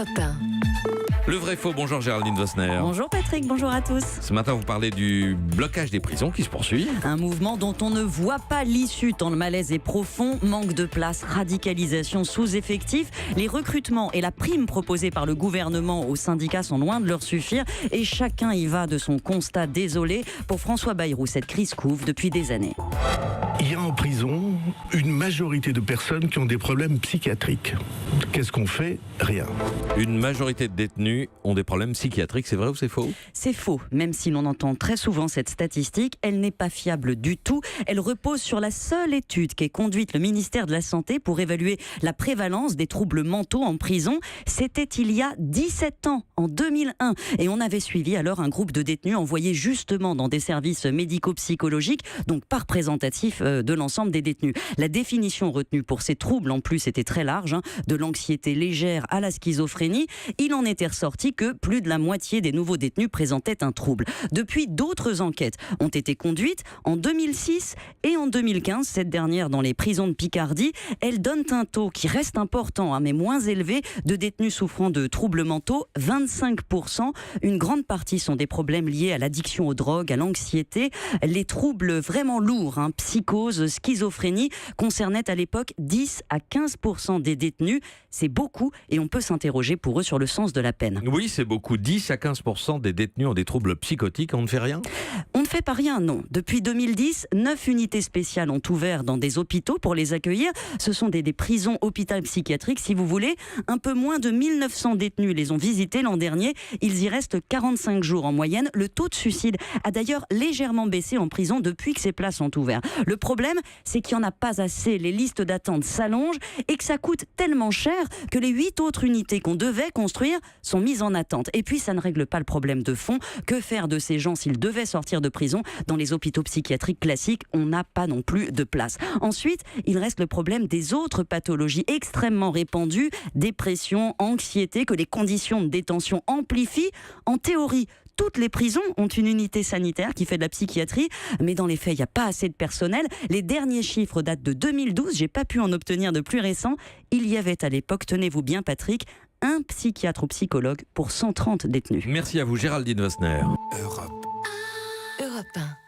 Europe 1. Le vrai faux, bonjour Géraldine Vosner. Bonjour Patrick, bonjour à tous. Ce matin, vous parlez du blocage des prisons qui se poursuit. Un mouvement dont on ne voit pas l'issue tant le malaise est profond, manque de place, radicalisation, sous-effectifs. Les recrutements et la prime proposée par le gouvernement aux syndicats sont loin de leur suffire et chacun y va de son constat désolé. Pour François Bayrou, cette crise couve depuis des années. Il y a en prison une majorité de personnes qui ont des problèmes psychiatriques. Qu'est-ce qu'on fait? Rien. Une majorité de détenus ont des problèmes psychiatriques, c'est vrai ou c'est faux? C'est faux, même si l'on entend très souvent cette statistique, elle n'est pas fiable du tout. Elle repose sur la seule étude qu'ait conduite le ministère de la Santé pour évaluer la prévalence des troubles mentaux en prison. C'était il y a 17 ans, en 2001. Et on avait suivi alors un groupe de détenus envoyés justement dans des services médico-psychologiques, donc pas représentatifs de l'ensemble des détenus. La définition retenue pour ces troubles, en plus, était très large, de l'anxiété légère à la schizophrénie. Il en était ressorti que plus de la moitié des nouveaux détenus présentaient un trouble. Depuis, d'autres enquêtes ont été conduites en 2006 et en 2015, cette dernière dans les prisons de Picardie. Elles donnent un taux qui reste important, mais moins élevé, de détenus souffrant de troubles mentaux, 25%. Une grande partie sont des problèmes liés à l'addiction aux drogues, à l'anxiété. Les troubles vraiment lourds, psychose, schizophrénie, concernaient à l'époque 10 à 15% des détenus. C'est beaucoup et on peut s'interroger pour eux sur le sens de la peine. Oui, c'est beaucoup. 10 à 15% des détenus ont des troubles psychotiques. On ne fait rien? On ne fait pas rien, non. Depuis 2010, 9 unités spéciales ont ouvert dans des hôpitaux pour les accueillir. Ce sont des prisons hôpital psychiatriques, si vous voulez. Un peu moins de 1900 détenus les ont visités l'an dernier. Ils y restent 45 jours en moyenne. Le taux de suicide a d'ailleurs légèrement baissé en prison depuis que ces places sont ouvertes. Le problème, c'est qu'il n'y en a pas assez. Les listes d'attente s'allongent et que ça coûte tellement cher que les 8 autres unités qu'on devait construire sont mises en attente. Et puis, ça ne règle pas le problème de fond. Que faire de ces gens s'ils devaient sortir de prison? Dans les hôpitaux psychiatriques classiques, on n'a pas non plus de place. Ensuite, il reste le problème des autres pathologies extrêmement répandues, dépression, anxiété, que les conditions de détention amplifient. En théorie, toutes les prisons ont une unité sanitaire qui fait de la psychiatrie, mais dans les faits, il n'y a pas assez de personnel. Les derniers chiffres datent de 2012, j'ai pas pu en obtenir de plus récents. Il y avait à l'époque, tenez-vous bien Patrick, un psychiatre ou psychologue pour 130 détenus. Merci à vous Géraldine Vosner. Europe 1.